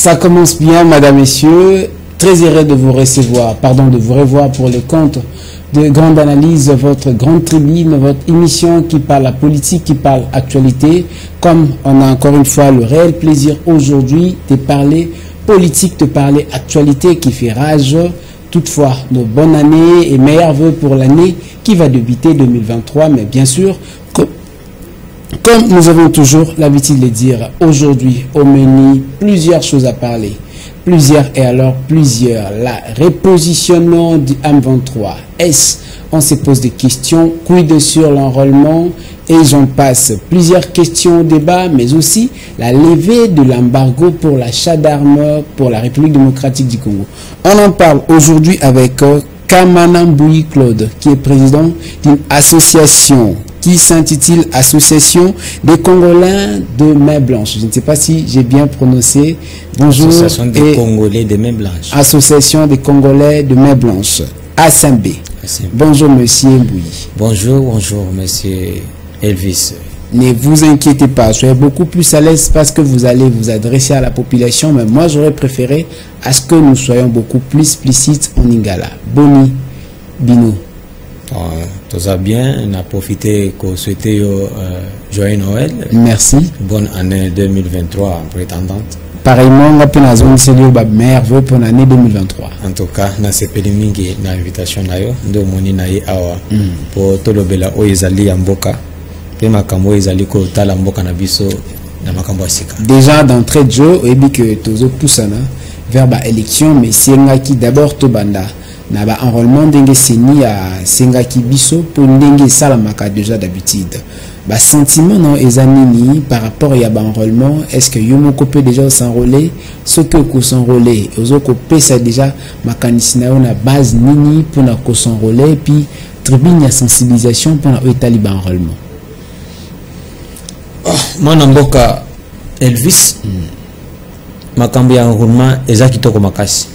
Ça commence bien, madame, messieurs. Très heureux de vous recevoir, de vous revoir pour les comptes de Grande Analyse, votre grande tribune, votre émission qui parle la politique, qui parle actualité. Comme on a encore une fois le réel plaisir aujourd'hui de parler politique, de parler actualité qui fait rage. Toutefois, nos bonnes années et meilleurs vœux pour l'année qui va débuter 2023. Mais bien sûr, comme nous avons toujours l'habitude de le dire, aujourd'hui au menu, plusieurs choses à parler. Plusieurs. La repositionnement du M23. On se pose des questions, quid sur l'enrôlement et j'en passe. Plusieurs questions au débat, mais aussi la levée de l'embargo pour l'achat d'armes pour la République démocratique du Congo. On en parle aujourd'hui avec Kamana Mbouyi Claude, qui est président d'une association qui s'intitule Association des Congolais de main blanche. Je ne sais pas si j'ai bien prononcé. Bonjour. Association des Congolais de main blanche. Association des Congolais de main blanche. ASMB. Bonjour, monsieur Mbouyi. Bonjour, monsieur Elvis. Ne vous inquiétez pas, soyez beaucoup plus à l'aise parce que vous allez vous adresser à la population, mais moi j'aurais préféré à ce que nous soyons beaucoup plus explicites en Lingala. Boni, Bino. Tout ça bien, on a profité pour souhaiter joyeux Noël. Merci. Bonne année 2023 en prétendante. Pareillement, on a pu nous merveilleux pour l'année 2023. En tout cas, on a sepelé mingi na invitation na yo, ndo moni na ye awa pour tolobela oyezali amboka. Déjà d'entrée de jeu, on dit que Tozo Poussana vers l'élection, mais Sengaki d'abord Tobanda. Naba enrôlement d'Enge Seni à Sengaki Biso pour Ndenge Salamaka déjà d'habitude. Bah sentiment non ezanini par rapport à yaba enrôlement, est-ce que Yomoko peut déjà s'enrôler, ce que ko s'enrôler, Ozoko peut ça déjà makanisina na base nini pour na ko s'enrôler puis tribune ya sensibilisation pour na taliban enrôlement. Moi namboka Elvis makambo ya enrôlement eza kitoko makasi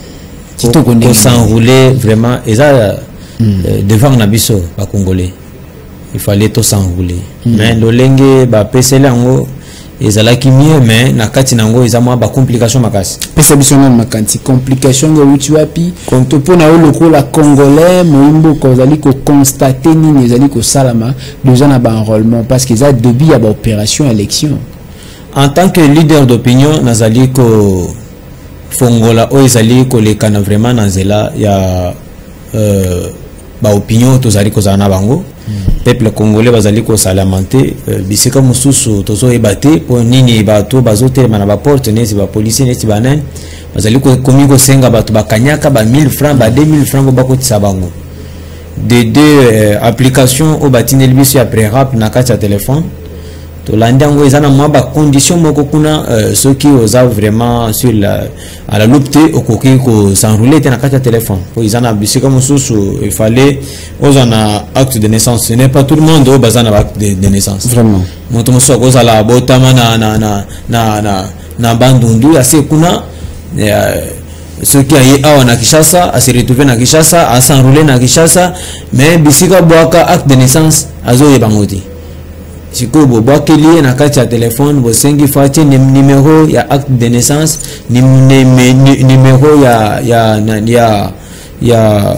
kitoko ndenge s'enrouler vraiment eza devant na biso ba congolais il fallait tout s'enrouler mais lolenge ba pesele ngo ezalaki mieux mais na kati nango eza mwa ba complication makasi pesa biso na makanti complication ngo uti wapi konto pona oloko la congolais moimbo ko zali ko constater ni ezali ko salama déjà na ba enrôlement parce que ça début ya ba opération élection. En tant que leader d'opinion nazali ko fongola o ezali ko lekana vraiment na zela ya ba opinion tozali ko zana bango peuple congolais bazali ko salamante bisika mususu tozo ebate po nini bato bazote mana ba porte nezi ba policier nezi banen bazali ko komiko senga bato bakanyaka ba 1000 francs ba 2000 francs ba ko tisa bango de deux applications au batinel biso ya pré-rap na kati ya téléphone to landango ezana mwa ba condition moko kuna ceux qui osent vraiment sur la à la loupe au coquille ko s'enrouler na kati ya téléphone po ezana bisika mususu il fallait ozana acte de naissance. Ce n'est pas tout le monde au bazana acte de naissance vraiment moto mususu kozala botama na bandundu ya sekuna ceux qui aillent à Nakishasa à se retrouver na Kinshasa à s'enrouler na Kinshasa mais bisika boaka acte de naissance azo yebangoti siko bobakeli na kati ya téléphone bo sengi fati numéro ya acte de naissance numéro ya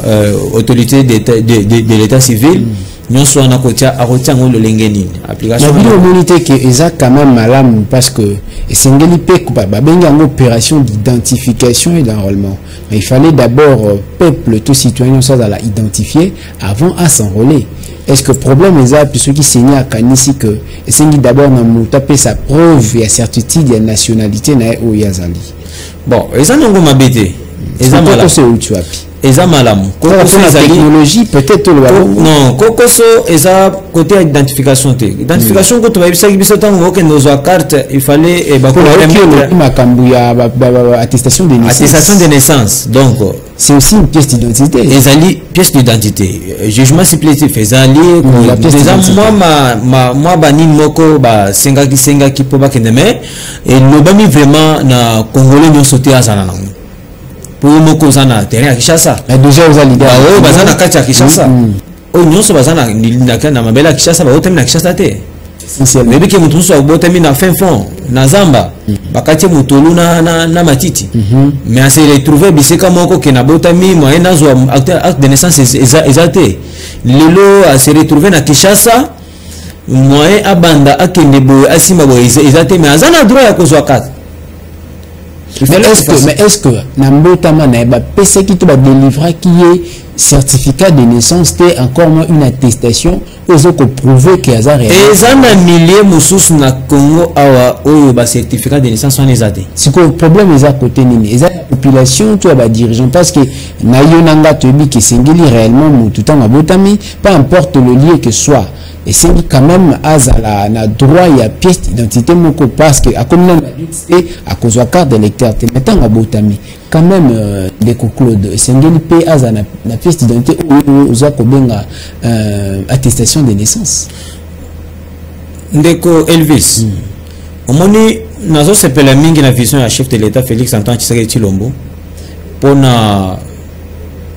autorité de l'état civil nous sommes à côté à le lengeni application la vidéo monité que eza quand même malade parce que sengeli pe ba benga une opération d'identification et d'enrôlement mais il fallait d'abord peuple tout citoyen ça la identifier avant à s'enrôler. Est-ce que le problème est là, puisque qui s'enseigné à Kanisi que c'est d'abord nous taper sa preuve et certitude et nationalité na o yazali. Bon, eza nongo mabete. Eza malamu. Eza malamu. Kokoso la technologie peut-être le non, kokoso eza côté identification te. Identification ko to ba bisa biso tango ke nos carte, il fallait attestation de naissance. Attestation de naissance. Donc c'est aussi une pièce d'identité. Ezali pièce d'identité. Jugement supplétif ezali déjà moi bani moko ba senga ki po ba keneme et lobami vraiment na congolais nyo sauter azana nango. Pour moko zana terrain à Kinshasa. Déjà aux alliés. Oh bazana kati ya Kinshasa. Oh nyonso bazana na mabela Kinshasa ba otem na Kinshasa te. essentiellement mais que mutu so botami na fin fond na zamba bakati mutulu na matiti mais à se retrouver bisika moko ke na botami moyen nazo acte de naissance exacté lelo à se retrouver na Kinshasa moyen abanda akende boye asima boye exacté mais azana droit ya kozwa carte. Mais est-ce que Nambotama n'a pas qui te va délivrer qui est certificat de naissance t'es encore moins une attestation aux autres prouver qu'il y a réellement. Et ça n'a milliers musus na Congo awa oyo ba certificat de naissance on les a dit. C'est que le problème est à côté nini. Et la population toi ba dirigeant parce que na yonanga tobi que singeli réellement tout temps Nambotami peu importe le lieu que soit. Et c'est quand même à la droit il y a pièce d'identité moko parce que à comme c'est à cause de la carte d'électeur t'es maintenant à Botami quand même des Claude Sengeli P à la pièce d'identité aux akobenga attestation de naissance. Ndeko Elvis omoni nazo sepela mingi na vision ya chef de l'État Félix Antoine Tshisekedi Tshilombo pour na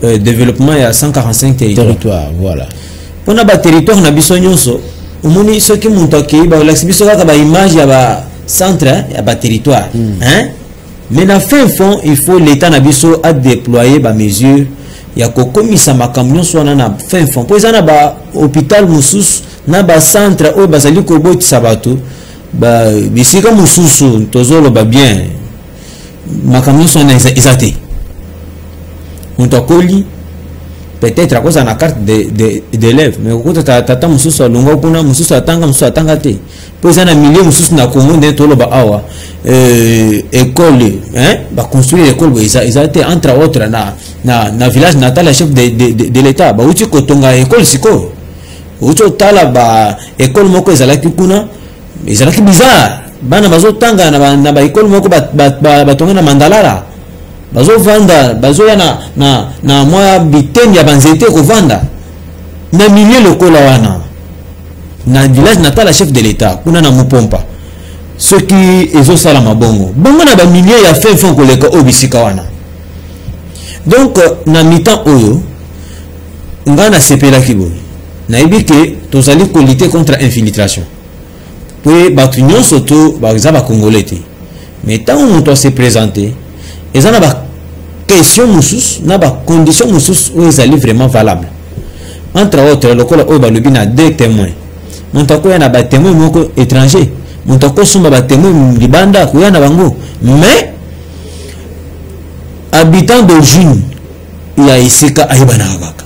développement ya 145 territoires voilà. On a ba territoire na biso nyonso omoni soki muntu akei ba laksi biso kaka ba image ya ba centre ya ba territoire hein mais na fin fond il faut l'état na biso a déployer ba mesure ya kokomisa makambo nyonso wana na fin fond po ezana ba hôpital mususu na ba centre o bazali kobotisa bato ba bisika mususu tozolo ba bien makambo nyonso na ezate muntu akoli peut-être à cause de la carte d'élève mais quand tata mususu alonga kuna mususu atanga te po za na milliers mususu na Congo de tolo ba awa école hein ba construire école ba ezate entre autres na village natal chef de l'état ba uti kotonga école siko uti tala ba école moko ezalaki kuna ezalaki bizarre bana bazotanga na ba école moko ba tonga na Mandalara bazo vanda bazo na moya biteni ya banzete ko vanda na milieu lokola wana na village natal chef de l'état kuna na Mupompa ce qui ezo sala mabongo bongo na ba milieu ya fin fond koleka obisika wana donc na mitan oyo ngana sepela kibo na ibike tozali ko lutter contre infiltration pour batu nyonso to ba za ba congolais te mais tant on doit se présenter et ça n'a pas question musus n'a pas condition musus où ils allaient vraiment valable entre autres le col au balobi na deux témoins mon tako ya na ba témoin moko étranger mon tako sumba ba témoin libanda ko ya na bango mais habitant d'origine il a isika aibana baka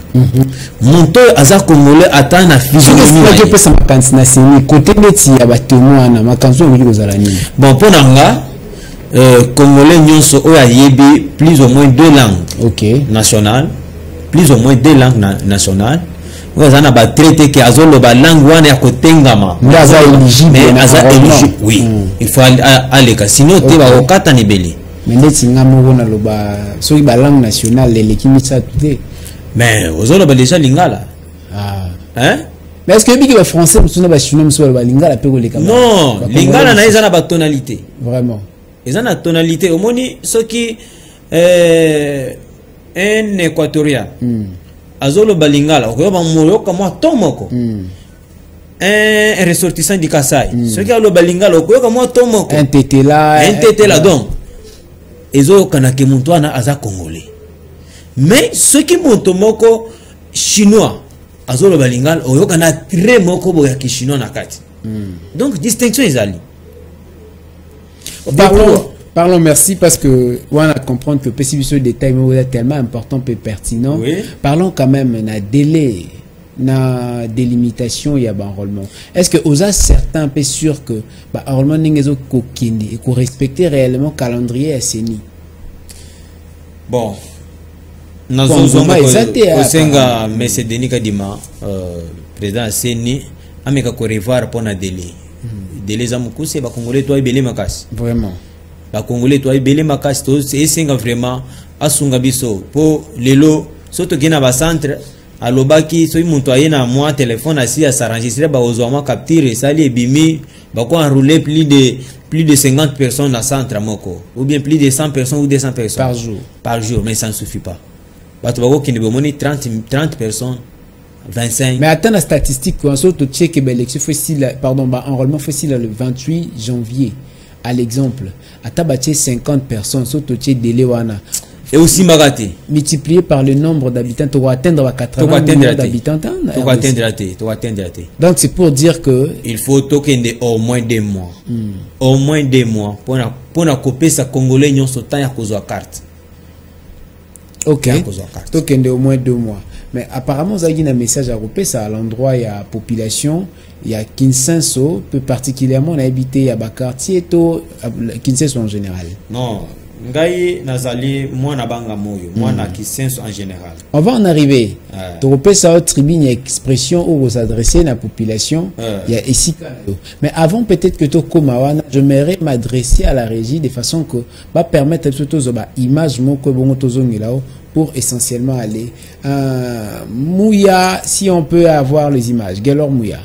mon to aza congolais atteint na physionomie que pesa makansi na seni côté beti ya ba témoin na makansi ngiki kozala nini bon pona nga congolais nyonso oya yebi plus ou moins deux langues nationales plus ou moins deux langues nationales oya zana ba traité que azolo ba langue wana ya kotengama aza éligible oui il faut aller ka sinon te ba okata ni beli mais ndeti ngamo bona loba soki ba langue nationale lekimi ça tout mais ozolo ba déjà lingala hein mais est-ce que biki ba français msuna ba chinois msuna ba lingala pe ko leka non lingala na ezana ba tonalité vraiment ils ont la tonalité au moni ce qui un équatorien azolo balingala okoyoba moyoka mwa tomoko un ressortissant du Kasai ce qui a le balingala okoyoka mwa tomoko un tétela donc ezo kanake muntu ana aza congolais mais ce qui montomoko chinois azolo balingala oyoka na très moko boya ki chinois na kati donc distinction ezali. Parlons merci parce que on a comprendre que le ce détail est tellement important et pertinent. Oui. Parlons quand même na délai, na délimitation et enrôlement. Est-ce que vous avez certains peu sûr que enrôlement n'engezo kokindi et qu'on respecter réellement calendrier SNI? Bon. Osenga Monsieur Denis Kadima président SNI ameka ko revoir pour na délai. Délai za mukuse ba congolais toi ibele makasi. Vraiment. Ba congolais toi ibele makasi to esenga vraiment asunga biso po lelo soto gena ba centre alobaki so muntu ayena moi téléphone asi à s'enregistrer ba ozwa capture sali ebimi ba ko enrouler plus de 50 personnes à centre moko ou bien plus de 100 personnes ou 200 personnes par jour mais ça ne suffit pas. Ba to ba ko kinde bomoni 30 personnes 25. Mais attends la statistique, quand on te check l'élection pardon, enrôlement fait le 28 janvier. À l'exemple, à tabaché 50 personnes, surtout délai wana. Et aussi Magaté. Multiplié par le nombre d'habitants, tu vas atteindre 80 millions d'habitants. Tu vas atteindre. Donc c'est pour dire que il faut toquer au moins 2 mois. Au moins 2 mois pour na couper sa Congolais nyonso temps ya kozwa carte. OK. Toquer au moins 2 mois. Mais apparemment, vous avez un message à couper ça à l'endroit il y a population, il y a Kinsenso, plus particulièrement on a habité à quartier to Kinsenso en général. Non. Ngai nazali mwana banga moyo mwana Kinsenso en général. On va en arriver. Tu repères ça au tribune expression où vous adressez à la population. Il y a ici. Mais avant peut-être que tu komawana, j'aimerais m'adresser à la régie de façon que va permettre surtout image mon que bon tozongilao pour essentiellement aller Mouya, si on peut avoir les images. Galor Mouya.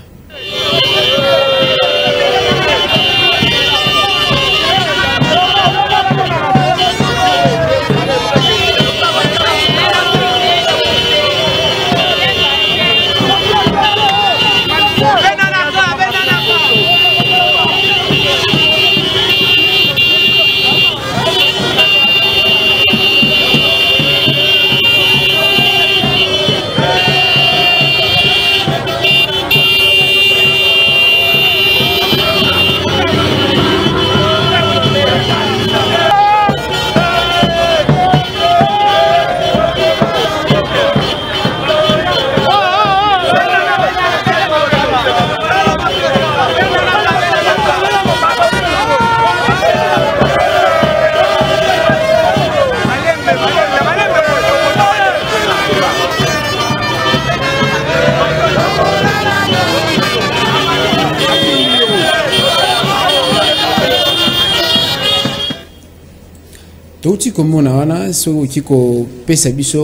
Comme on a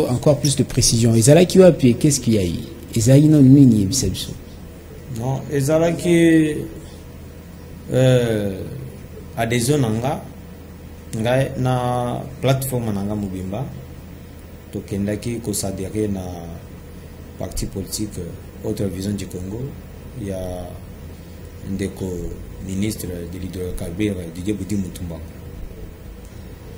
encore plus de précision. Ezala qui va appuyer, qu'est-ce qu'il y a eu? Ezala non nini bisabiso. Non, ezala qui a des zones na plateforme nanga mobimba to kendaki ko sadire na parti politique Autre Vision du Congo. Il y a ndeko ministre de l'hydrocarbure Didier Boudi Mutumba.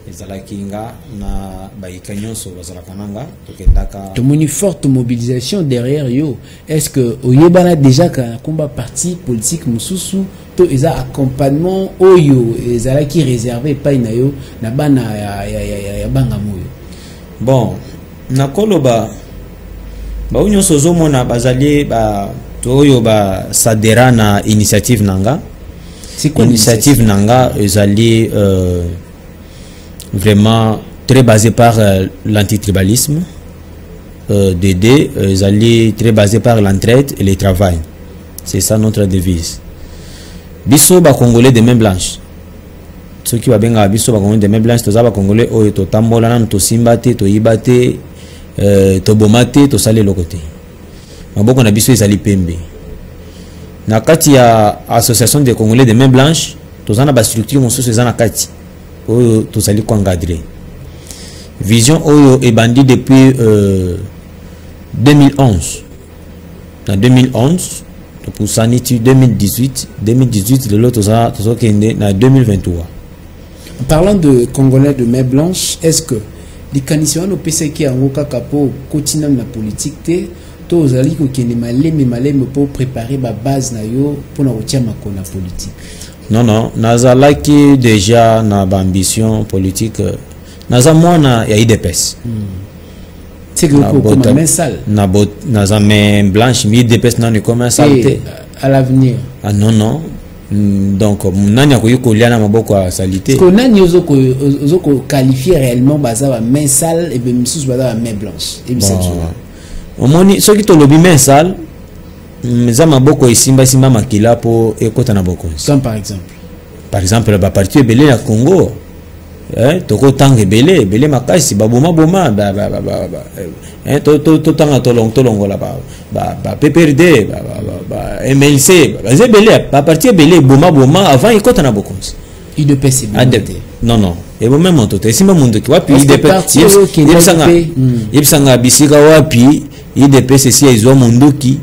Ezalakinga na baikanyonso bazalakananga tokendaka une forte mobilisation derrière yo. Est-ce que oyebana déjà ka combat parti politique mususu to eza accompagnement oyo ezalaki réservé pa inayo na bana ya banga moyo? Bon, na koloba ba unyonso zomona bazali ba toyo ba sadera na initiative nanga. C'est quoi l'initiative nanga ezali vraiment très basé par l'antitribalisme, d'aider, très basé par l'entraide et le travail. C'est ça notre devise. Biso ba Congolais de main blanche. Ceux qui va bien biso ba Congolais de main blanche, tous ba Congolais oyo to tambola na to simbate, to ibate, to bomate, to sale lokote. Maboko na biso ezali pembe. Na kati ya association des Congolais de main blanche, tous na ba structure mosusu ezana kati. Oyo tozali encadré. Vision oyo est bandit depuis 2011. En 2011, pour sanity 2018 de l'autre en 2023. Parlant de Congolais de main blanche, est-ce que les canisiens au PCK en Okapo continuent la politique to ozali ko kende maleme pour préparer la base na yo pour na retia makona politique? Non, nazalaki déjà na ambition politique. Naza mwana ya IDPS. C'est que comme main sale. Naza main blanche, mi IDPS non comme un saleté. À l'avenir. Ah non. Donc nani akoyiko liana maboko a salité. Ko nani ozoko qualifier réellement baza main sale et ben misusu baza main blanche. Et bisa au moni ceux qui to lobi main sale Mzama boko isimba makila po ekota na boko. Comme par exemple ba parti ebele na Congo. Toko tangue belé makasi ba boma to tanga tolongo la ba PPRD ba MLC ba zebele ba parti ebele boma avant ekota na boko. IDPS non et bon même montote simba mundu ki wapi IDPS yebsanga bisika wapi IDPS si ezwa munduki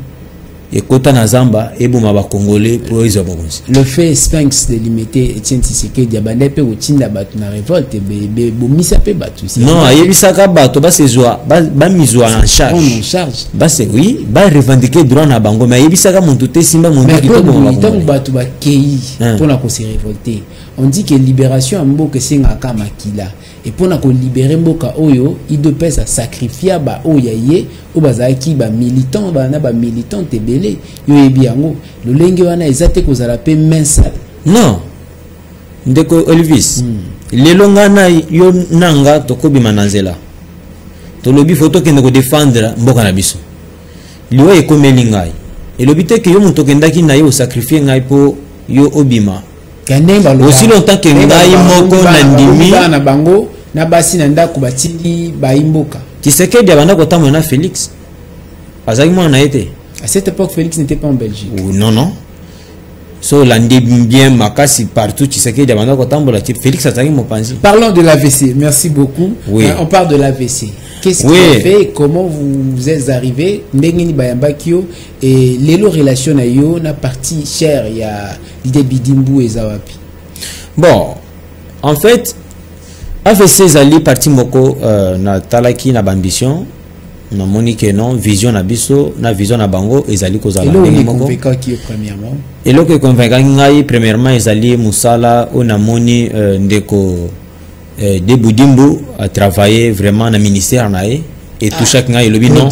ekota na zamba ebuma ba congolais pour ezwa bokonzi. Le fait Sphinx de limiter Etienne Tshisekedi abandé pe utinda batu na révolte be bomisa pe batu. Non, ayebisaka bato ba sezwa ba mizwa en charge. On en charge. Ba c'est oui, ba revendiquer droit na bango mais ayebisaka muntu te simba muntu ki to bon ba batu ba kei pour na ko se révolter. On dit que libération a mboka sengaka makila. Et pour na ko libérer mboka oyo, il doit pas sacrifier ba oyaye o bazaki ba militant ba na ba militant tebele yo ebiango le lenge wana ezate ko zala pe mensa. Non. Ndeko Elvis. Lelo ngana yo nanga tokobima nanzela. To lobi photo kende ko défendre mboka na biso. Liwa ekomeli ngai. Et lobite ke yo muto kendaki na yo sacrifier ngai po yo obima. Aussi longtemps que ngai moko na ndimi na bango na basi na ndako batindi ba imboka. Tshisekedi abanda kotama na Félix. Azaki mwana été. À cette époque Félix n'était pas en Belgique. Non non. So l'andi bien makasi partout Tshisekedi abanda kotambola Félix azaki mopanzi. Parlons de l'AVC. Merci beaucoup. Oui. On parle de l'AVC. Qu'est-ce qui a fait? Comment vous êtes arrivé? Ndengeni bayambakio et lelo relation na yo na partie chère il y a l'idée Bidimbu et Zawapi. Bon, en fait, AVC zali parti moko na talaki na ambition na monique non vision na biso na vision na bango ezali kozala ndenge moko. Et convaincant qui premièrement? Et lo que convaincant ngai premièrement ezali musala o na moni ndeko de Budimbu a travaillé vraiment dans le ministère et tout chaque ngai lobi non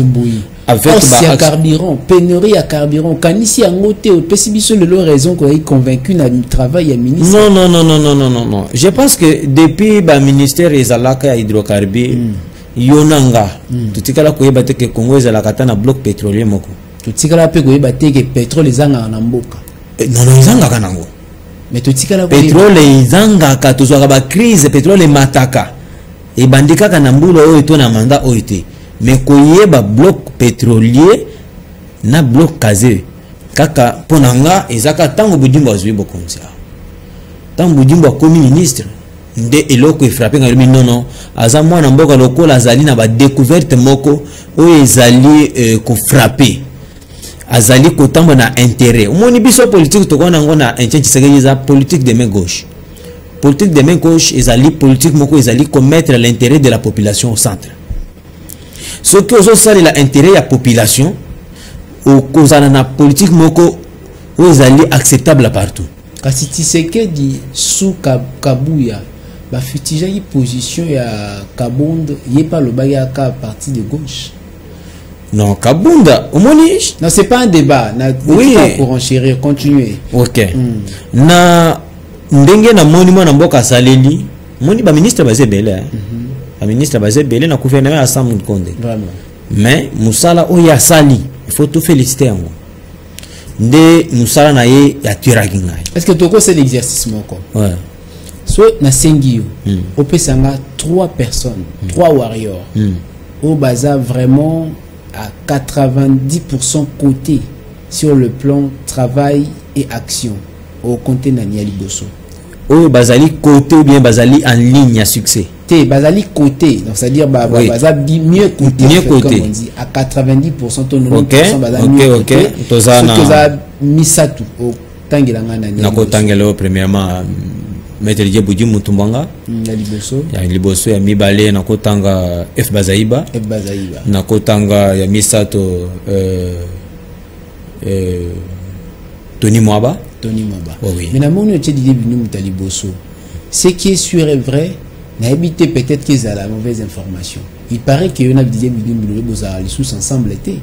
avec ba carburant, pénurie à carburant, quand ici en côté au pessibiso le raison qu'on est convaincu na travail à ministère. Non. Je pense que depuis ba ministère ezalaka hydrocarbures yonanga tutikala ko yebate que Congo ezalaka ta na bloc pétrolier moko. Tutikala pe ko yebate que pétrole ezanga na mboka. Non ezanga kanango. Mais tutikala pétrole izanga ka tozwaka ba crise pétrole mataka e bandika kana mbula oyo to na manda oite mais koyeba bloc pétrolier na bloc casé kaka ponanga ezaka tango Budimbu azwi bokonza tango Budimbu comme ministre nde eloko e frappé ngalo non aza mwana mboka lokola azali na ba découverte moko oyo ezali ko frapper azali kotambo na intérêt omoni biso politique tokona ngo na Etienne Tshisekedi za politique de main gauche ezali politique moko ezali commettre l'intérêt de la population au centre ce que ozo sali la intérêt ya population o kozana na politique moko o ezali acceptable partout kasi Tshisekedi sous Kabuya ba futija yi position ya Kabonde yepa lobaya ka parti de gauche. Non, Kabunda, omoni. Non, c'est pas un débat. Oui. Pour enchérir, continuer. Ok. Na ndenge na moni mwana mboka saleli, moni ba ministre bazé belé. Ba ministre bazé belé na gouvernement ensemble Konde. Vraiment. Mais musala oya sali, il faut tout féliciter yango. Nde musala na ye ya tiraki ngai. Est-ce que toko c'est l'exercice moko? Ouais. Soit na Sengio, au Pesanga 3 personnes, 3 warriors. Au Baza vraiment à 90% côté sur le plan travail et action au côté Naniali Bosso. Oh, Bazali côté ou bien Bazali en ligne à succès. Bazali côté, donc c'est-à-dire Bazali mieux côté. Mieux côté. Comme on dit, à 90%, ton 90%, Bazali mieux côté. Tozana. Misatu au Tangilanga Naniali. Nako Tangelo premièrement. Maître Dieu Boudi Mutumbanga ya liboso ya mibale na kotanga F Bazaiba na kotanga ya misato Tony Mwaba. Oh, oui. Mais na moni otie Didier Binu Mutaliboso. Ce qui est sûr et vrai, n'a habité peut-être qu'ils a la mauvaise information. Il paraît que y en a Didier Binu Mutaliboso les sous ensemble étaient.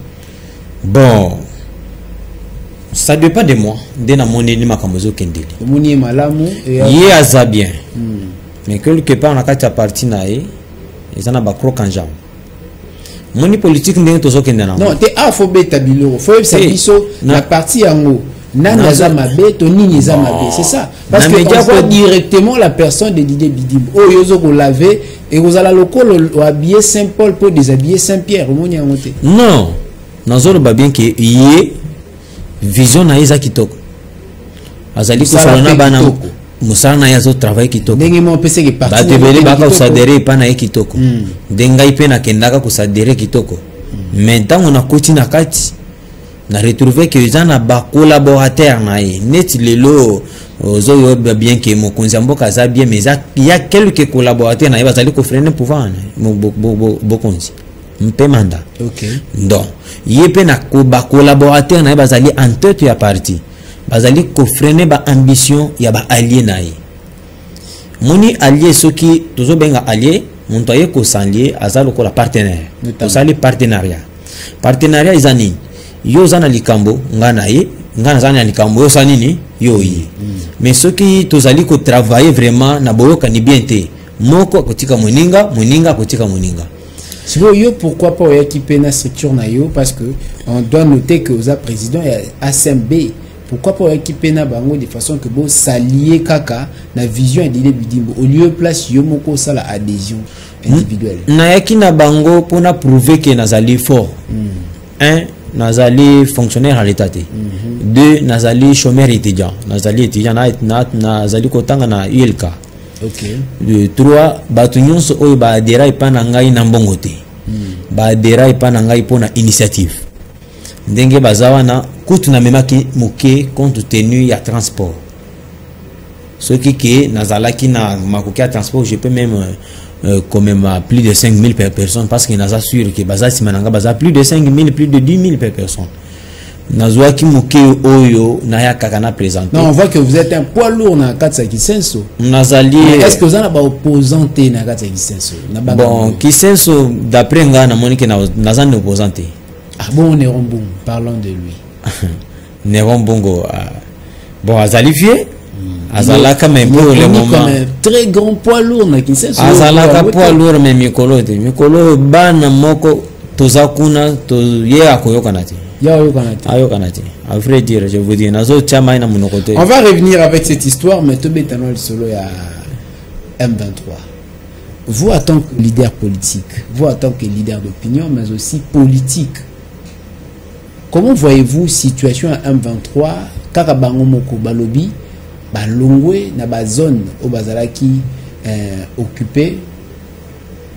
Bon. Ça dépend de moi. Dès na mon ennemi makamozo kendeli. Moni malamu yé aza bien. Mais quelque part on a kati parti nae, ils en a ba croc en jambe. Moni politique ndenge tozo kendana. Non, te afobé tabilo. Faut ça biso la partie yango. Nana za mabe to nini za mabe, c'est ça. Parce que on voit directement la personne de Didier Bidimbu. Oh yozo ko laver et vous allez lokolo habiller Saint-Paul pour déshabiller Saint-Pierre. Moni yangote. Non. Nazolo ba bien que yé vision na iza kitoko azali ko salona bana musala na yazo travail kitoko ndenge mo pese ke parti ba tebele ba ka usadere pa na kitoko ndenga ipe na kendaka kusadere kitoko Maintenant on a continué na kati na retrouvé que ils ont ba collaborateur na ye net lelo ozo bien que mon konzamboka za bien mais il y a quelques collaborateurs na ye bazali ko freiner pouvoir bokonzi mpe mandat. OK. Donc yepe na ko ba collaborateur na ye bazali en tête ya parti bazali ko freiner ba ambition ya ba allié na ye moni allié soki tozo benga allié monto ye ko s'allier azalo ko la partenaire to sali partenariat izani yo zana likambo ngana ye ngana zana likambo yo sanini yo yi mais soki tozali ko travailler vraiment na boyoka ni bien te moko kotika moninga kotika moninga. Si vous yo pourquoi pas équiper na structure na yo parce que on doit noter que vous êtes président et ASMB pourquoi pas équiper na bango de façon que vous s'allier kaka na vision et l'idée bidimbo au lieu place yo moko ça la adhésion individuelle na yaki na bango pour na prouver que nazali fort. Un nazali fonctionnaire à l'état. Deux nazali chômeur étudiant nazali kotanga na ULK. OK. Trois batu nyonso oyo ba adera ipana ngai na mbongo te ba adera ipana ngai pona initiative ndenge bazawa na kutu na memaki moke compte tenu ya transport ce qui nazalaki na makoki ya transport je peux même quand même plus de 5000 per personne parce que naza sûr que baza simananga baza plus de 5000 plus de 10000 per personne nazwaki moke oyo na ya kaka na présenter. Non, on voit que vous êtes un poids lourd na katsa Kisenso. Nazali est-ce que vous en avez opposanté na katsa Kisenso? Bon, Kisenso d'après nga na monique nazan opposanté. Ah bon, Néron Bongo, parlons de lui. Néron Bongo bon azali vieux azalaka même pour le moment comme un très grand poids lourd na Kisenso. Azalaka poids lourd mais mikolo bana moko tozakuna to ye akoyokana te. On va revenir avec cette histoire, mais tout bêtement le solo à M23. Vous, en tant que leader politique, vous, en tant que leader d'opinion, mais aussi politique, comment voyez-vous situation à M23, Kakabango Moko Balobi, Balongwe, na ba zone au Bazalaki occupé,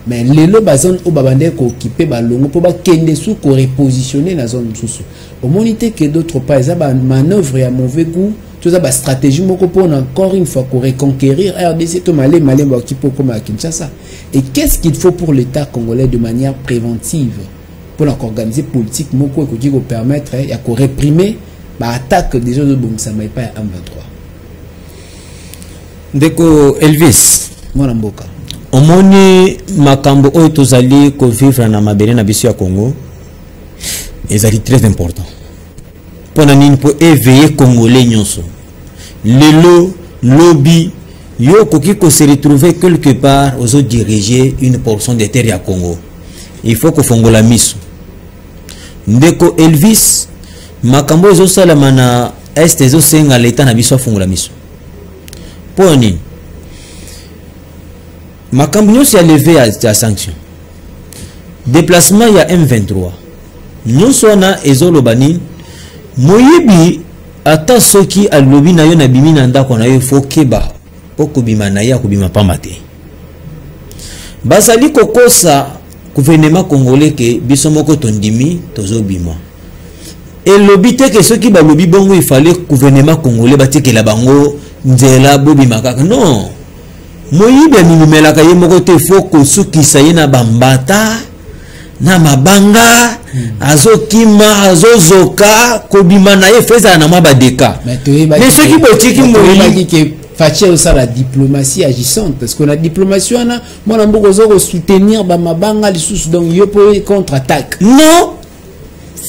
mais les zone au babande ko occupé balongo pour ba kende sous ko repositionner la zone sous au monité que d'autres pas ça ba manœuvre à mauvais goût tout ça ba stratégie moko pour encore une fois ko reconquérir RDC to malé ba occupé comme à Kinshasa. Et qu'est-ce qu'il faut pour l'État congolais de manière préventive pour organiser politique moko ko dit ko permettre ya ko réprimer ba attaque des autres bon ça mai pas à M23. Deko Elvis Mwana mboka omoni makambo oyo tozali ko vivre na mabele na biso ya Congo ezali très important pona nini po éveiller congolais nyonso lelo lobby yo koki ko se retrouver quelque part aux diriger une portion des terres ya Congo il faut ko fongola miso ndeko Elvis makambo ezo salama na est ezo senga l'état na biso fongola miso pona nini makambo nyonso ya levé ya sanction déplacement ya M23 nyonso wana ezoloba nini moyibi ata soki alobi na yo na bimi na ndako na yo fo keba po kobima na ye akobima pamba te bazali kokosa gouvernement congolais ke biso moko tondimi tozobima elobi te ke soki balobi bongo il fallait gouvernement congolais batikela bango nzela bobima kaka non moyibe mimimelaka ye moko te fo kosukisa ye na bambata na mabanga azokima azozoka kobima na ye feza na mwa badeka mais soki botiki moyibi ke fache ça la diplomatie agissante parce que la diplomatie wana mwana mboko zo soutenir ba mabanga lisusu donc yo po contre-attaque non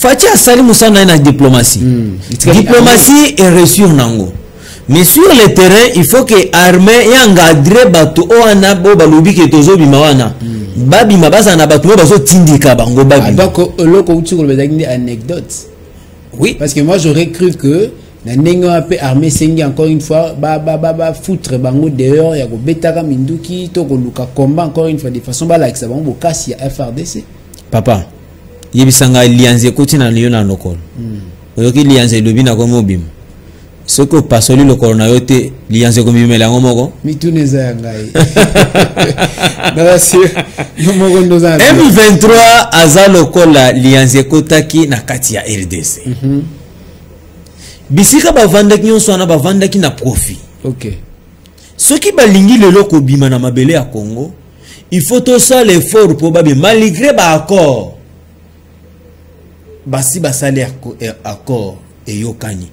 fache asali musana na diplomatie diplomatie est reçue nango. Mais sur le terrain, il faut que l'armée encadre bato oana bo balobi ke tozo bimawana. Babi mabasa na bato bazo tindika bango babi. Donc loko uti ko bezaki anecdote. Oui, parce que moi j'aurais cru que la nengo ape armée sengi encore une fois ba foutre bango dehors ya ko betaka minduki to ko luka combat encore une fois de façon ba like ça bango kasi ya FRDC. Papa, yebisanga lianze koti na liona lokol. Oyoki lianze lobi na ko mobim. ce que pasoli le corona yote lianze ko mimela ngomoko mituneza yangai na sio ngomoko ndoza M23 aza lokola lianze kotaki na kati ya RDC bisika bavandaki nyonso wana bavandaki na profit. OK, ce qui balingi lelo ko bima na mabele ya Congo, il faut tout ça l'effort pour babi malgré ba accord basi basali accord et yokani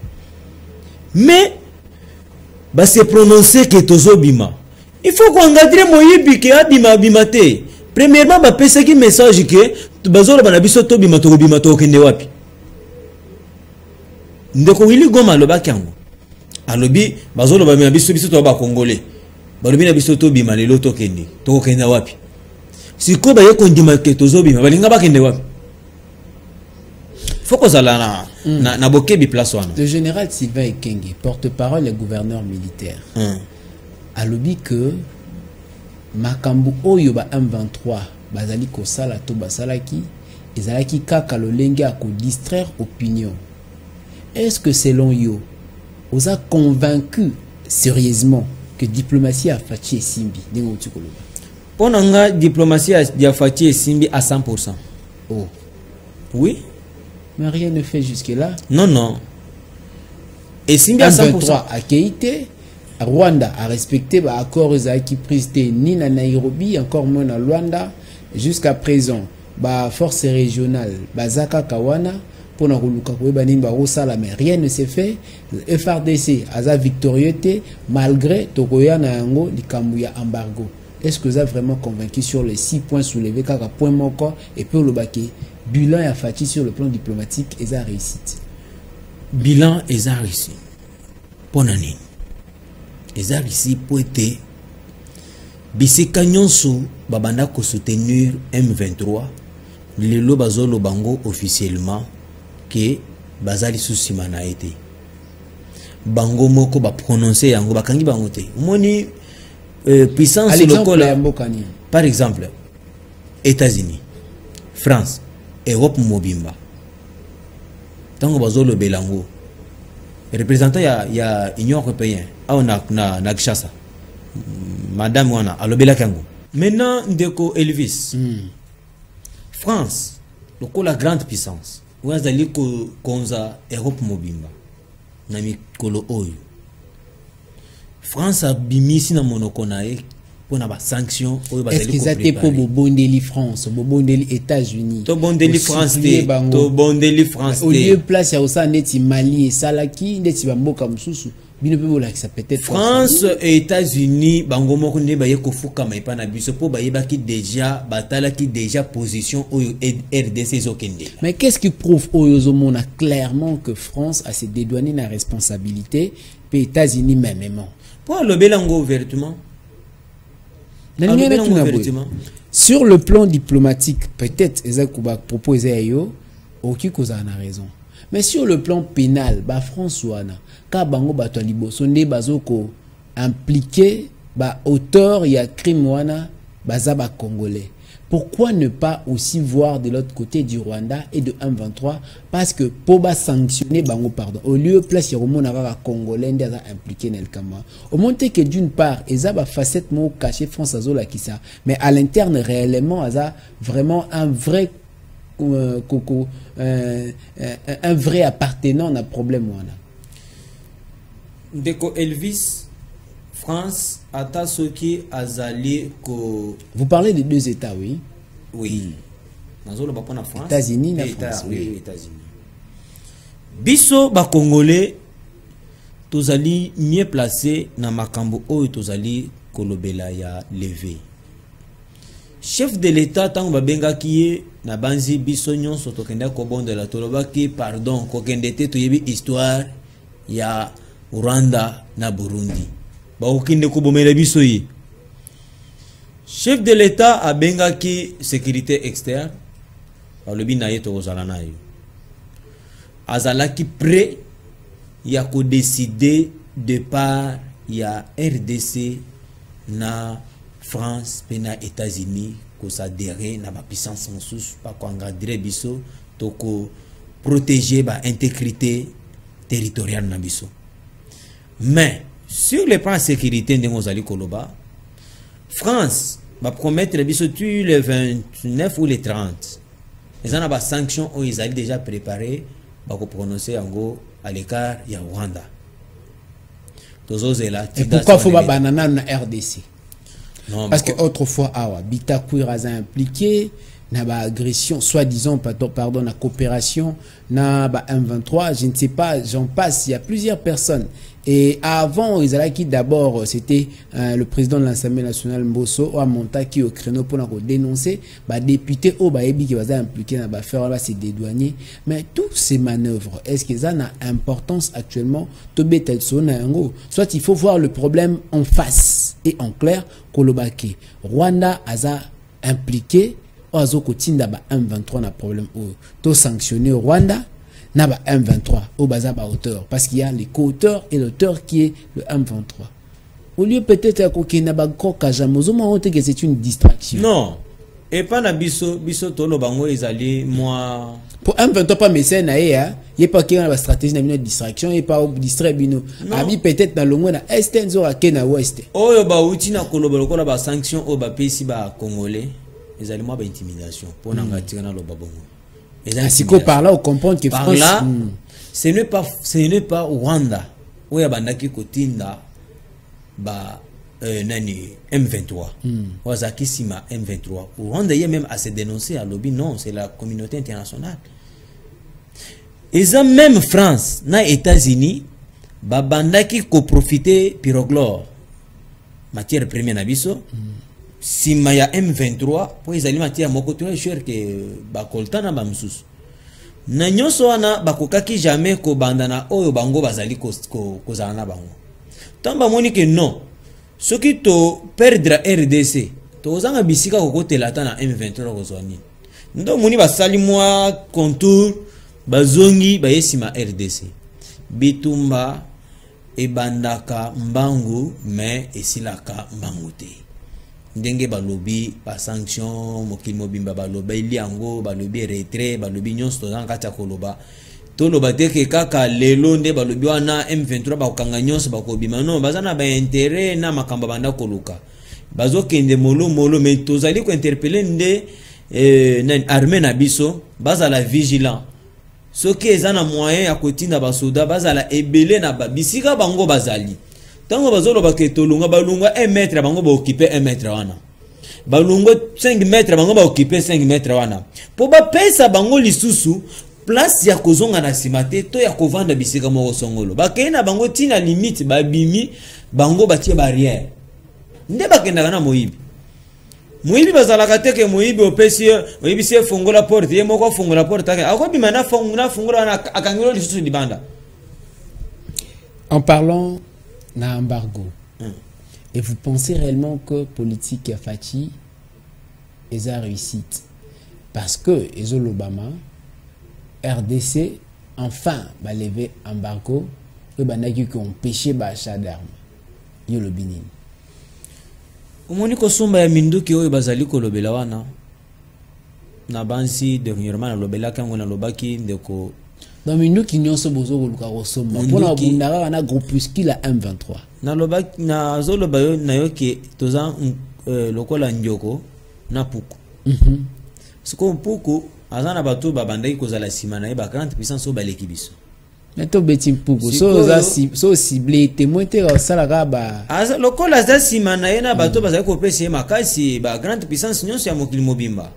mais se prononcer que tozo bima, il faut qu'on encadre moyibi ke abima bimate. Premièrement pesa ki message que bazolo bana biso to bima to kende wapi ndeko wili goma loba kyango alobi bazolo ba biso to ba congolais balobi na biso to bima lelo to kende wapi siko ba yeko ndima ke tozo bima balinga ba kende wapi. Faut que ça na bokebi place wana. Le général Sylvain Ekenge, porte-parole et gouverneur militaire, a lobby que makambu oyo ba M23 bazali ko sala to basalaki ezalaki kaka lolenge a ko distraire opinion. Est-ce que selon yo vous a convaincu sérieusement que diplomatie a fachi simbi ndingo tukoloba? Ponanga diplomatie a fachi simbi à 100%. Oh. Oui. Mais rien ne fait jusque-là. Non. Et Simbi à 100%. A Keïté, Rwanda a respecté l'accord qui prise ni na Nairobi, encore moins na Rwanda. Jusqu'à présent, force régionale, Zaka Kawana, pour na Ruluka Kouebanimba Rosala, mais rien ne s'est fait. FRDC a sa victorieuté, malgré Tokoya na Yango, Likambuya embargo. Est-ce que vous avez vraiment convaincu sur les 6 points soulevés, car point moko et peu le baquet? Bilan a fati sur le plan diplomatique et sa réussite. Bilan et sa réussite. Ponani. Et sa réussite pour être bisika nyonso babanda ko soutenir M23 lelo bazolo bango officiellement que bazali susima na été. Bango moko ba prononcer yango bakangi bango te. Moni puissance locale par exemple États-Unis, France, Europe mobimba. Tango bazolo belango. Représentant ya Union européenne. Ah na Kishasa. Madame wana alobela kango. Maintenant ndeko Elvis. France, la grande puissance. Wazali ko konza Europe mobimba. Na mikolo oyo. France a bimisi na monoko nae pour na ba sanction oyo bazali ko. Est-ce que ça pour bobondeli France, bobondeli États-Unis? To bondeli France te, to bondeli France te. Au lieu place ya osa neti Mali et Salaki, neti bamboka mususu. Bino pe bola qui ça peut-être France et États-Unis bango moko ne baye ko fuka mai pa na biso po baye ba ki déjà batala ki déjà position oyo RDC zokende. Mais qu'est-ce qui prouve oyozomona clairement que France a se dédouané la responsabilité et États-Unis même? Pour le belango ouvertement. Sur le plan diplomatique, peut-être Ezakouba proposer yo oki koza na raison. Mais sur le plan pénal, France ouana ka bango bato liboso nde bazoko impliqué auteur ya crime wana baza ba congolais. Pourquoi ne pas aussi voir de l'autre côté du Rwanda et de M23? Parce que pour sanctionner bango pardon, au lieu place Romo na congolais ndaza impliqué dans le Kama. Au monté que d'une part, eza ba facette mo caché France azola kisa, mais à l'interne réellement eza vraiment un vrai un vrai appartenant à problème wana. Deko Elvis France ata soki azali ko. Vous parlez des deux États, oui. Oui. Nazolo ba pona France. États-Unis na France. Oui, États-Unis. Biso ba Congolais tozali mieux placé na makambo oyo tozali kolobela ya levé. Chef de l'État tango babenga kiye na banzi biso nyonso tokenda ko bondela tolobaki pardon ko kende te toyebi histoire ya Rwanda na Burundi. Chef de l'État a bengaki sécurité externe. Le binaye to ozalana yo. Azalaki prêt ya ko décider de part ya RDC na France pena États-Unis ko s'adhérer na ba puissance monsus pa ko engadrer biso to ko protéger ba intégrité territoriale na biso. Mais sur le plan de sécurité de Mozali Koloba, France va promettre le le 29 ou le 30. Ils ont des sanctions où ils ont déjà préparé pour prononcer en gros à l'écart il y a Rwanda. Et pourquoi il faut pas banana na RDC? Non, parce que autrefois awa Bitakwira a impliqué na ba agression soi-disant pardon na coopération na ba M23, je ne sais pas, j'en passe, il y a plusieurs personnes. Et avant ils allaient qui d'abord c'était le président de l'Assemblée nationale Mbosso a monté qui au créneau pour dénoncer ba député au ba ebi qui va impliqué na ba faire là c'est des douaniers. Mais toutes ces manœuvres, est-ce que ça a importance actuellement to betel sonango? Soit il faut voir le problème en face et en clair kolobaki Rwanda a impliqué ozo kotinda ba M23 na problème ou to sanctionner Rwanda na ba M23 au baza ba auteur parce qu'il y a les co-auteurs et l'auteur qui est le M23. Au lieu peut-être que na ba koka jamozo monte que c'est une distraction. Non. Et pas na biso tolo bango ezali moi pour M23 pas mécène na ya, y a pas qu'il y a une stratégie na une distraction et pas distraire bino. Abi peut-être na longo na est nzo ake na ouest. Oyo ba uti na koloba lokola ba sanction o ba pesi ba congolais ezali moi ba intimidation pour na ngatika na loba bongo. Ainsi qu'on par là, on comprend que par France, là, ce n'est pas Rwanda où il y a bandaki kotinda ba nani M23. Wazaki sima M23. Rwanda y a même à se dénoncer à lobby, non, c'est la communauté internationale. Et ça même France, na États-Unis, ba bandaki ko profiter pyroglore matière première nabiso. Si maya M23 pour les aliments matière moko tu cher que bakolta na bamsusu na nyoso wana bakokaki jamais ko bandana oyo bango bazali ko zala na bango tamba moni que non ce qui to perdre RDC to zanga bisika ko kotelata na M23 ko zoni ndo moni basali mwa contour bazongi bayesima RDC bitumba ebandaka mbangu mais esilaka mbangu te ndenge balobi ba sanction mokili mobimba balobi liango balobi retrait balobi nyonso dans kata koloba to loba te ke kaka lelo nde balobi wana M23 bakanga nyonso bakobima non bazana ba intérêt na makamba banda koluka bazokende molo mais tozali ko interpeller nde na armée na biso bazala vigilant soki ezana moyen ya kotinda basoda bazala ebele na babisika bango bazali. Tango bazolo baketolunga balunga 1 mètre bango ba occuper 1 mètre wana. Balunga 5 mètres bango ba occuper 5 mètres wana. Po ba pesa bango lisusu place ya kozonga na simate to ya kovanda bisika moko songolo. Bakena bango tina limite babimi bango batie barrière. Nde bakenda na moyibi. Moyibi bazalaka teke moyibi opesi moyibi se fongola porte ye moko fongola porte aka akobima na fongola na akangelo lisusu libanda. En parlant d'un embargo. Et vous pensez réellement que politique Fati est une réussite? Parce que l'Obama, RDC, enfin, va lever embargo et va empêcher l'achat d'armes. Yo le Bénin. Omoni ko somba ya minduki oyo bazali ko lobela wana. Na bansi dernièrement na lobela kango na lobaki ndeko. Dans minduki nyonso bozo ko luka ko somba. Pona bundara na groupuscule M23. Na lobaki na zo lobayo na yoki toza lokola njoko na puku. Siko puku azana bato babandaki kozala sima na ye ba grande puissance o baleki biso. Mais to beti puku so ciblé témoin te salaka ba aza lokola za sima na ye na bato bazali ko pesa makasi ba grande puissance nyonso ya mokili mobimba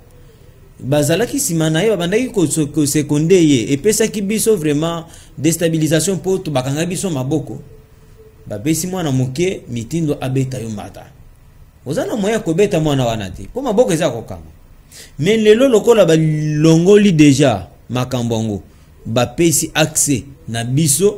bazalaki sima na ye babandaki ko seconde ye epesaki biso vraiment déstabilisation po to bakanga biso maboko babesi mwana moke mitindo abeta yo mata ozana moya ko beta mwana wana te po maboko eza kokanga mais lelo lokola ba longoli déjà makambongo bapesi accès na biso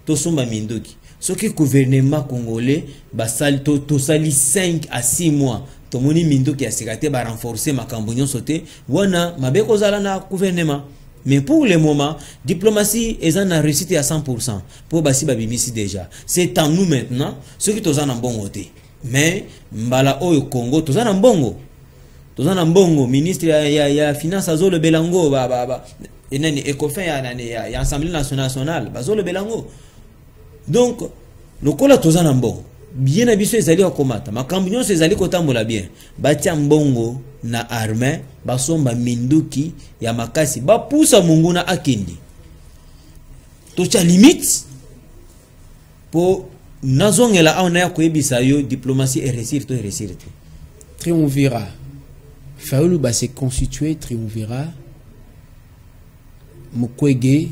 to somba mindoki soki gouvernement congolais basali to sali 5 à 6 mois to moni mindoki ya sekate ba renforcer makambo nyonso te wana mabeko zala na gouvernement. Mais pour le moment, diplomatie est en réussite à 100%. Pour basi babimisi déjà. C'est en nous maintenant, ceux qui sont en bon côté. Mais, mbala oyo Congo, tous en bongo. Tous en bongo, ministre ya finance azo le belango, et nani, ECOFIN ya assemblée nationale, bazo le belango. Donc, lokola tozana mbongo bien abiso ezali okomata makambo nyonso ezali kotambola bien batia mbongo na armée basomba minduki ya makasi bapusa munguna akindi tocha limite po nazongela aona ya koyebisa yo diplomatie et réussir to réussir te triumvirat Fayulu va se constituer triumvirat Mukwege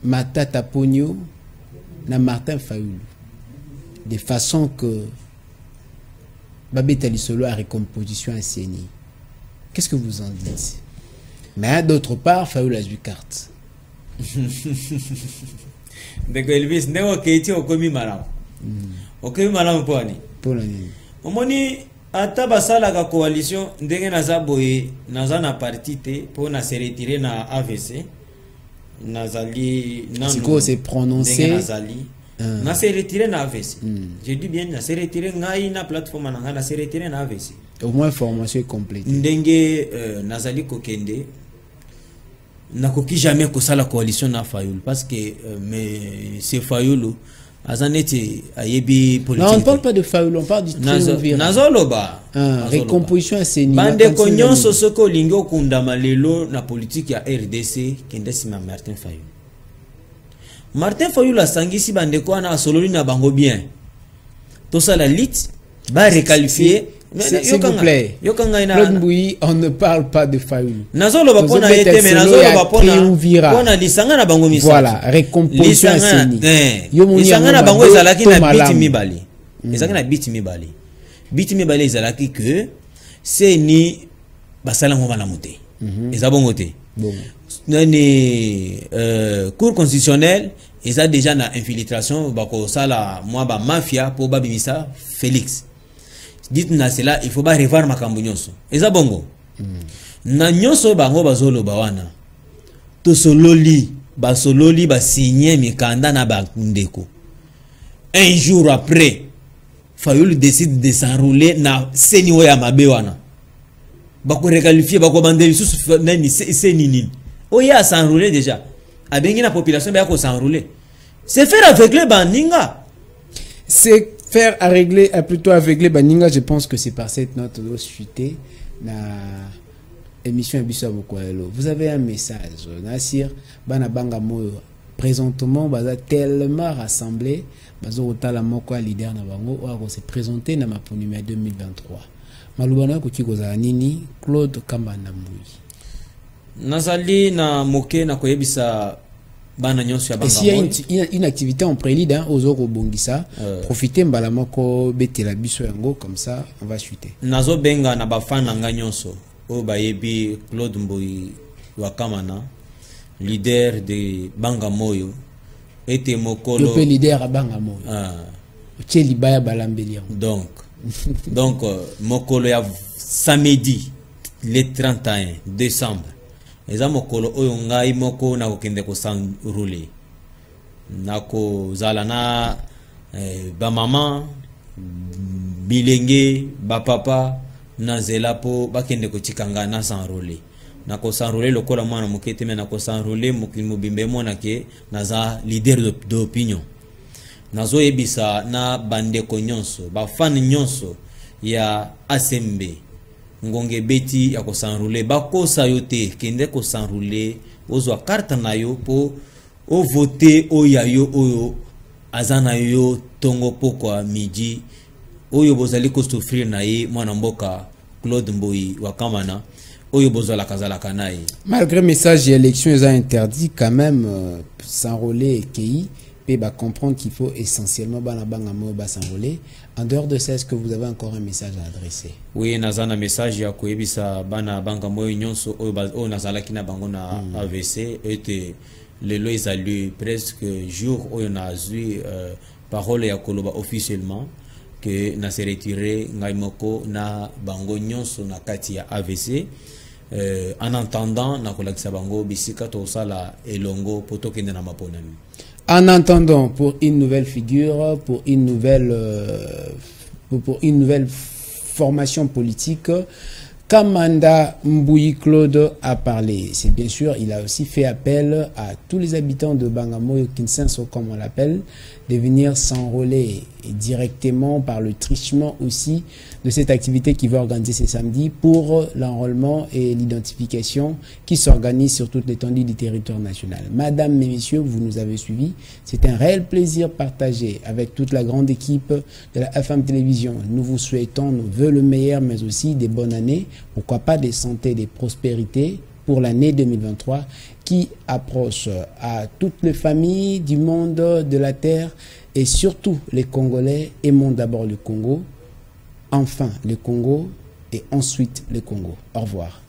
Matata Pogno na Martin Fayulu de façon que Babeta Lissolo a recomposition à Séni. Qu'est-ce que vous en dites? Mais d'autre part, Fayulu a du carte. Donc Elvis, n'est-ce que okomi malam. Okomi malam poani. Polani. Omoni ata basala ka coalition ndenge naza boye naza na parti te po na se retirer na AVC. Nazali nanu. Siko se prononcer. Nazali. Na se retirer na AVC. Je dis bien na se retirer ngai na plateforme na se retirer na AVC. Au moins formation complète. Ndenge nazali kokende nakoki jamais kosala coalition na Fayulu parce que mais c'est Fayulu azaneti ayebi politique. Non, on ne parle pas de Fayulu, on parle du triumvirat. Nazoloba. Recomposition à Séni. Bande konyonso soko lingo kundama lelo na politique ya RDC kendesi ma Martin Fayulu. Martin Fayulu asangisi bande ko na sololi na bango bien. To sala lit ba requalifier. S'il vous plaît, Claude Mbouyi, on ne parle pas de Fayulu. Voilà, recomposition à Séni. Lisanga bango ezalaki na biti mibali. Ezalaki na biti mibali. Biti mibali ezalaki que Séni basala ngoma na muté. Ezabongo te. Nani cour constitutionnelle eza déjà na infiltration bako sala moi ba mafia pour babimisa Félix. Dites na cela il faut pas revoir makambo nyonso eza bongo na nyonso bango bazolo bawana to sololi ba signer mikanda na ba ndeko un jour après Fayulu décide de s'enrouler na Séni ya mabe wana bako requalifier bako bandeli sous nani Séni nini oya s'enrouler déjà abengi na population ba ko s'enrouler c'est faire aveugler baninga c'est faire à régler, plutôt aveugler Baninga. Je pense que c'est par cette note de chuter na émission Abissa Bokoelo. Vous avez un message, Nassir Banabanga Moyo. Présentement, baza tellement rassemblé, bazo otala moko leader na bango o se présenter na maponime 2023. Malubana ko kikoza nini Claude Kambanda Mbouyi. Nazali na moke na koyebisa. Et s'il y a une activité en prélude, hein, aux autres bongisa, profitez mbalamoko betela biso yango comme ça, on va chuter. Nazo benga na bafana nganyonso, o bayebi Claude Mbouyi Wakamana, leader de Bangamoyo, était mokolo. Le leader à Bangamoyo. Tché libaya balambeli. Donc mokolo ya samedi le 31 décembre. Eza mokolo oyo ngai moko na kokende ko sanrule nako zala na ba mama bilenge ba papa na zela po bakende ko tikanga na sanrule nako sanrule lokola mwana mokete me nako sanrule mokimo bimbe mona ke naza leader d'opinion nazo yebisa na bande ko nyonso ba fan nyonso ya asembe ngonge beti ya ko sanrule bako sayote kende ko sanrule ozwa carte na yo po o voter o yayo oyo azana yo tongo pokwa midi oyo bozali ko souffrir na ye mwana mboka Claude Mbouyi Wakamana oyo bozala kazalaka na ye. Malgré message et élection ils ont interdit quand même s'enrôler KI et bah comprendre qu'il faut essentiellement s'enrôler. En dehors de ça, est-ce que vous avez encore un message à adresser? Oui, nazana message ya koyebisa bana banga moyo nyonso o nazalaki na bango na AVC et le lo ezali presque jour où on a eu parole ya koloba officiellement que na se retirer ngai moko na bango nyonso na kati ya AVC en entendant na kolakisa bango bisika to sala elongo poto kende na maponami. En attendant, pour une nouvelle figure, pour une nouvelle formation politique, Kamanda Mbouyi Claude a parlé. C'est bien sûr, il a aussi fait appel à tous les habitants de Bangamoyo Kinsenso, comme on l'appelle, de venir s'enrôler directement par le trichement aussi de cette activité qui va organiser ce samedi pour l'enrôlement et l'identification qui s'organise sur toute l'étendue du territoire national. Madame et messieurs, vous nous avez suivis. C'est un réel plaisir partagé avec toute la grande équipe de la FM Télévision. Nous vous souhaitons nos vœux le meilleur, mais aussi des bonnes années. Pourquoi pas des santé, des prospérités pour l'année 2023 qui approche à toutes les familles du monde de la terre et surtout les Congolais. Aimons d'abord le Congo, enfin le Congo et ensuite le Congo. Au revoir.